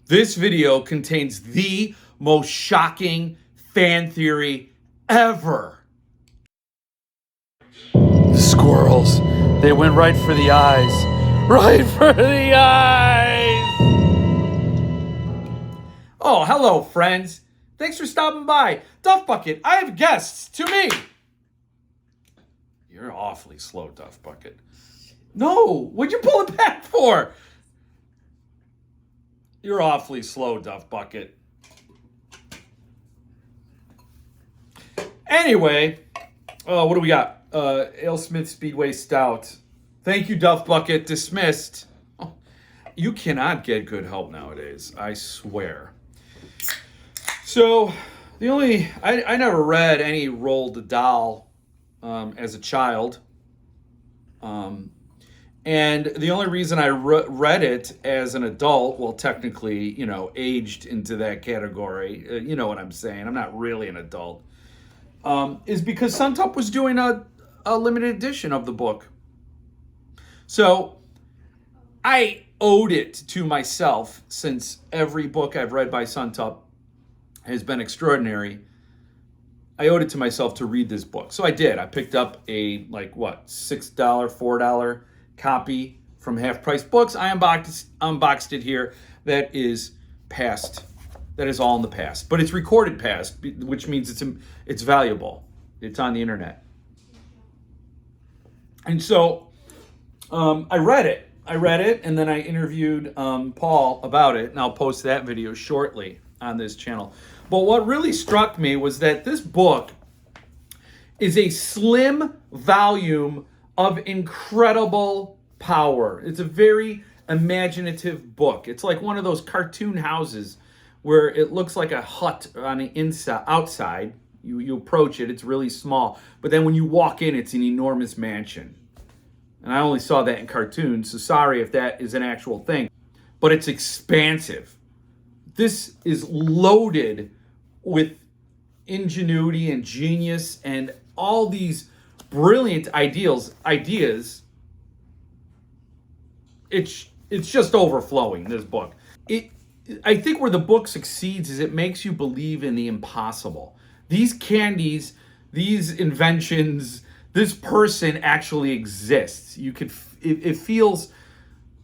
This video contains the most shocking fan theory ever. The squirrels, they went right for the eyes. Right for the eyes! Oh, hello, friends. Thanks for stopping by. Duff Bucket, I have guests to me. You're awfully slow, Duff Bucket. No, what'd you pull it back for? You're awfully slow, Duff Bucket. Anyway, what do we got? Ale Smith Speedway Stout. Thank you, Duff Bucket. Dismissed. Oh, you cannot get good help nowadays, I swear. So, I never read any Roald Dahl as a child. And the only reason I read it as an adult, well, technically, aged into that category, you know what I'm saying, I'm not really an adult, is because Suntop was doing a limited edition of the book. So I owed it to myself, since every book I've read by Suntop has been extraordinary. I owed it to myself to read this book. So I did. I picked up a, $6, $4 copy from Half Price Books. I unboxed it here. That is past. That is all in the past. But it's recorded past, which means it's valuable. It's on the internet. And so I read it, and then I interviewed Paul about it, and I'll post that video shortly on this channel. But what really struck me was that this book is a slim volume of incredible power. It's a very imaginative book. It's like one of those cartoon houses where it looks like a hut on the outside. You approach it, it's really small. But then when you walk in, it's an enormous mansion. And I only saw that in cartoons, so sorry if that is an actual thing. But it's expansive. This is loaded with ingenuity and genius and all these brilliant ideas. It's just overflowing, this book. I think where the book succeeds is it makes you believe in the impossible. These candies, these inventions, this person actually exists. It feels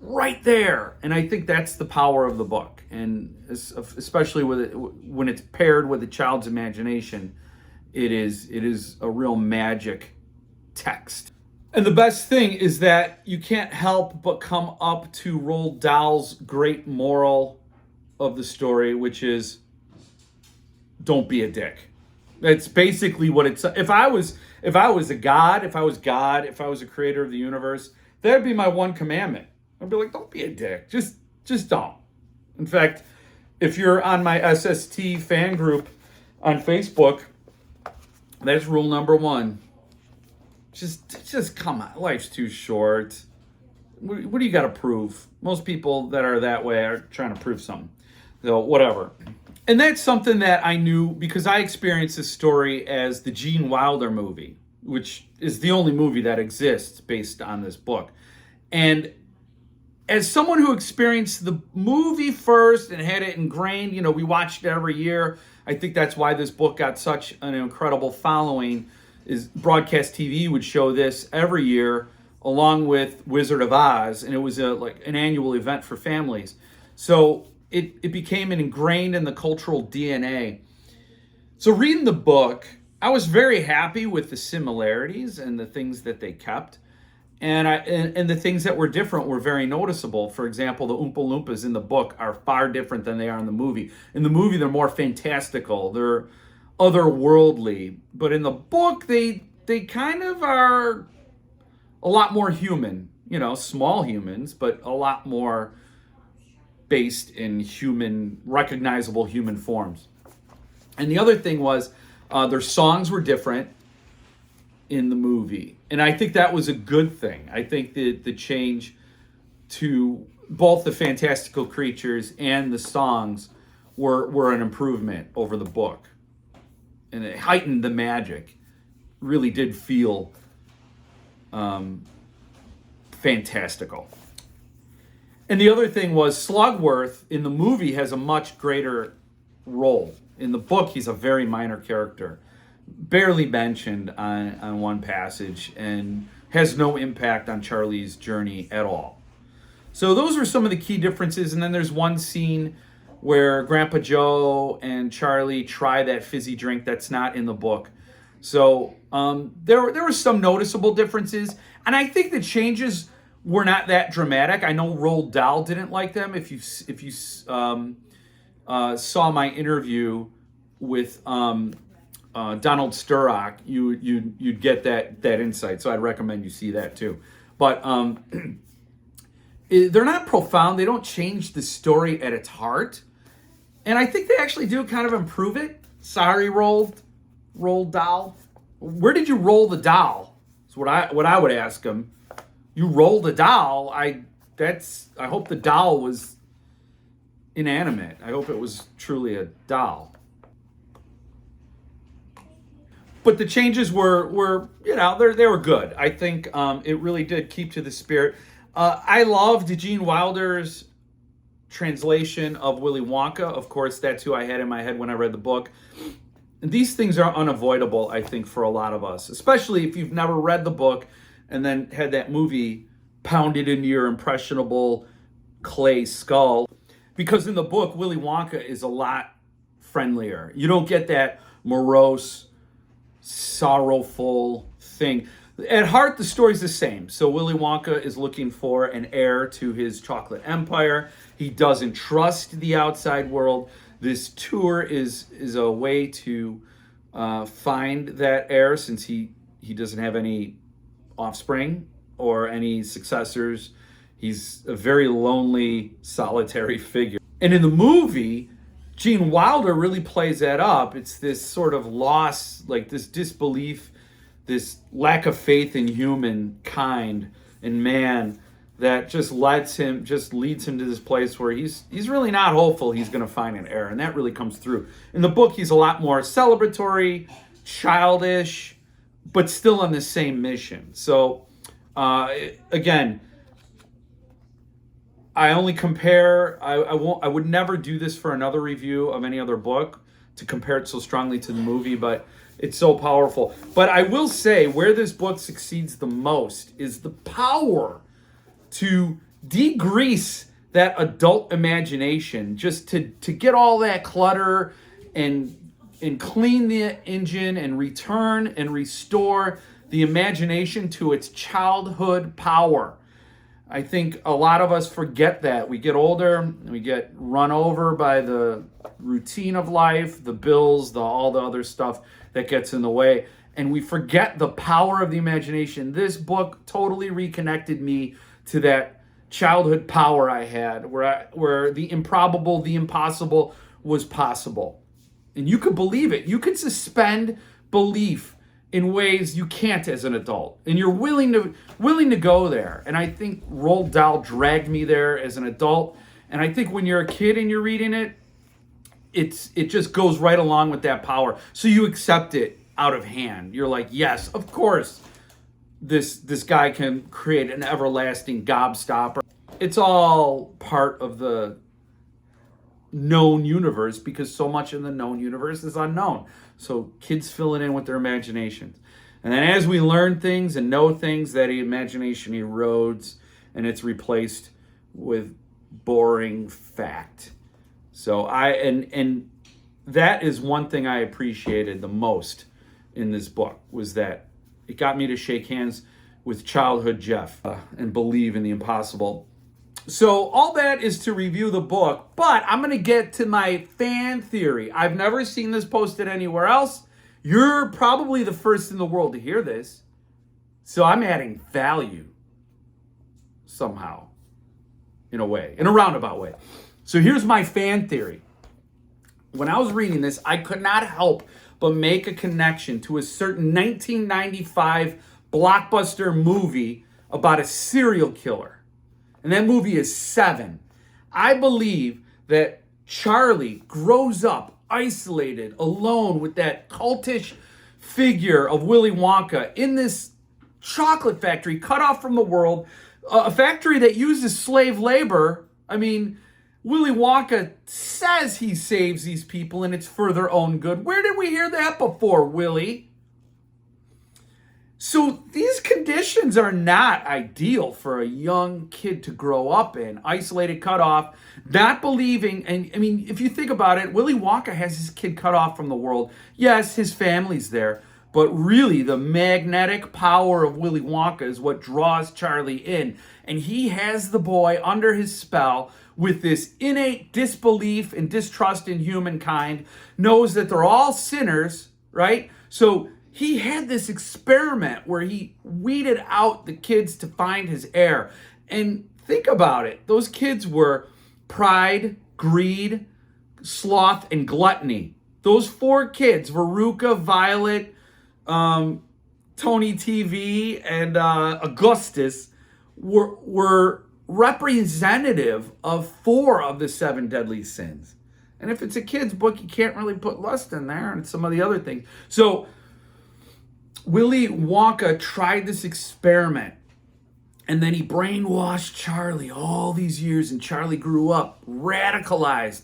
right there, and I think that's the power of the book, and especially when it's paired with a child's imagination, it is a real magic text. And the best thing is that you can't help but come up to Roald Dahl's great moral of the story, which is don't be a dick. That's basically what it's. If I was God, if I was a creator of the universe, that'd be my one commandment. I'd be like, don't be a dick. Just don't. In fact, if you're on my SST fan group on Facebook, that's rule number 1. Just come on. Life's too short. What do you got to prove? Most people that are that way are trying to prove something. So whatever. And that's something that I knew because I experienced this story as the Gene Wilder movie, which is the only movie that exists based on this book. And as someone who experienced the movie first and had it ingrained, we watched it every year. I think that's why this book got such an incredible following. Is broadcast TV would show this every year along with Wizard of Oz, and it was an annual event for families. So it became ingrained in the cultural DNA. So reading the book, I was very happy with the similarities and the things that they kept. And the things that were different were very noticeable. For example, the Oompa Loompas in the book are far different than they are in the movie. In the movie, they're more fantastical. They're otherworldly. But in the book, they kind of are a lot more human. Small humans, but a lot more based in recognizable human forms. And the other thing was their songs were different in the movie. And I think that was a good thing. I think that the change to both the fantastical creatures and the songs were an improvement over the book. And it heightened the magic. Really did feel fantastical. And the other thing was Slugworth in the movie has a much greater role. In the book, he's a very minor character, barely mentioned on one passage, and has no impact on Charlie's journey at all. So those are some of the key differences. And then there's one scene where Grandpa Joe and Charlie try that fizzy drink that's not in the book. So there were some noticeable differences. And I think the changes were not that dramatic. I know Roald Dahl didn't like them. If you saw my interview with Donald Sturrock, you'd get that insight. So I'd recommend you see that too. But they're not profound. They don't change the story at its heart. And I think they actually do kind of improve it. Sorry, Roald Dahl. Where did you roll the doll? That's what I would ask him. You rolled a doll. I hope the doll was inanimate. I hope it was truly a doll. But the changes were they were good. I think it really did keep to the spirit. I loved Gene Wilder's translation of Willy Wonka. Of course, that's who I had in my head when I read the book. These things are unavoidable, I think, for a lot of us, especially if you've never read the book and then had that movie pounded into your impressionable clay skull. Because in the book, Willy Wonka is a lot friendlier. You don't get that morose, sorrowful thing. At heart, the story's the same. So Willy Wonka is looking for an heir to his chocolate empire. He doesn't trust the outside world. This tour is a way to find that heir, since he doesn't have any offspring or any successors. He's a very lonely, solitary figure. And in the movie, Gene Wilder really plays that up. It's this sort of loss, like this disbelief, this lack of faith in humankind and man that just leads him to this place where he's really not hopeful he's going to find an heir. And that really comes through. In the book, he's a lot more celebratory, childish, but still on the same mission. So, again, I only compare, I would never do this for another review of any other book to compare it so strongly to the movie, but it's so powerful. But I will say where this book succeeds the most is the power to degrease that adult imagination, just to get all that clutter and clean the engine and return and restore the imagination to its childhood power. I think a lot of us forget that. We get older and we get run over by the routine of life, the bills, all the other stuff that gets in the way, and we forget the power of the imagination. This book totally reconnected me to that childhood power I had, where the improbable, the impossible was possible. And you could believe it. You could suspend belief in ways you can't as an adult. And you're willing to go there. And I think Roald Dahl dragged me there as an adult. And I think when you're a kid and you're reading it, it just goes right along with that power. So you accept it out of hand. You're like, yes, of course, this guy can create an everlasting gobstopper. It's all part of the known universe, because so much in the known universe is unknown. So kids fill it in with their imaginations. And then as we learn things and know things, that imagination erodes and it's replaced with boring fact. So and that is one thing I appreciated the most in this book, was that it got me to shake hands with childhood Jeff and believe in the impossible. So all that is to review the book, but I'm going to get to my fan theory. I've never seen this posted anywhere else. You're probably the first in the world to hear this. So I'm adding value somehow, in a way, in a roundabout way. So here's my fan theory. When I was reading this, I could not help but make a connection to a certain 1995 blockbuster movie about a serial killer. And that movie is Seven. I believe that Charlie grows up isolated, alone with that cultish figure of Willy Wonka in this chocolate factory, cut off from the world, a factory that uses slave labor. I mean, Willy Wonka says he saves these people and it's for their own good. Where did we hear that before, Willie? So these conditions are not ideal for a young kid to grow up in. Isolated, cut off, not believing. And I mean, if you think about it, Willy Wonka has his kid cut off from the world. Yes, his family's there. But really, the magnetic power of Willy Wonka is what draws Charlie in. And he has the boy under his spell with this innate disbelief and distrust in humankind, knows that they're all sinners, right? So he had this experiment where he weeded out the kids to find his heir. And think about it. Those kids were pride, greed, sloth, and gluttony. Those 4 kids, Veruca, Violet, Tony TV, and Augustus, were representative of 4 of the 7 deadly sins. And if it's a kid's book, you can't really put lust in there and some of the other things. So Willy Wonka tried this experiment, and then he brainwashed Charlie all these years, and Charlie grew up radicalized.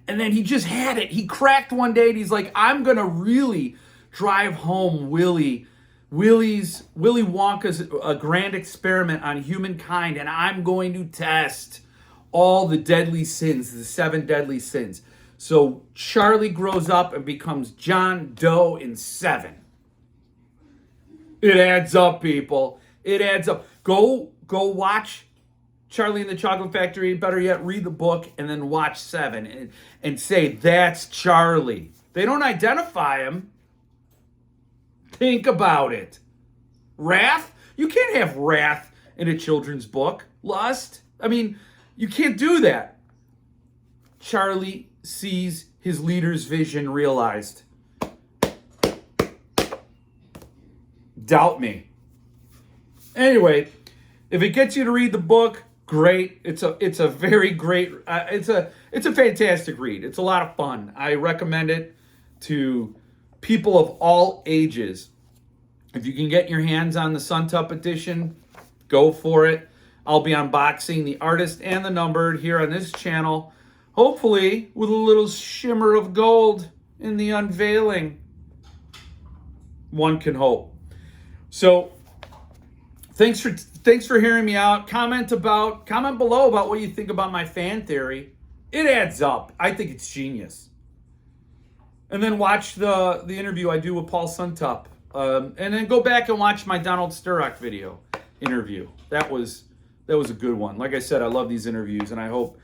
And then he just had it. He cracked one day, and he's like, I'm going to really drive home Willy Wonka's a grand experiment on humankind, and I'm going to test all the deadly sins, the 7 deadly sins. So Charlie grows up and becomes John Doe in 7. It adds up, people. It adds up. Go watch Charlie and the Chocolate Factory. Better yet, read the book and then watch 7 and say, that's Charlie. They don't identify him. Think about it. Wrath? You can't have wrath in a children's book. Lust? I mean, you can't do that. Charlie sees his leader's vision realized. Doubt me. Anyway, if it gets you to read the book, great. It's a very great. It's a fantastic read. It's a lot of fun. I recommend it to people of all ages. If you can get your hands on the Suntup edition, go for it. I'll be unboxing the artist and the numbered here on this channel, hopefully with a little shimmer of gold in the unveiling. One can hope. So, thanks for hearing me out. Comment below about what you think about my fan theory. It adds up. I think it's genius. And then watch the interview I do with Paul Suntup. And then go back and watch my Donald Sturrock video interview. That was a good one. Like I said, I love these interviews, and I hope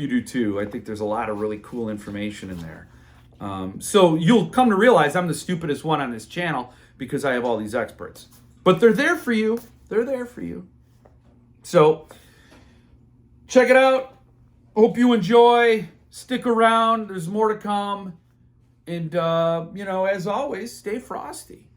you do too. I think there's a lot of really cool information in there. So you'll come to realize I'm the stupidest one on this channel because I have all these experts. But they're there for you. They're there for you. So check it out. Hope you enjoy. Stick around. There's more to come. And, as always, stay frosty.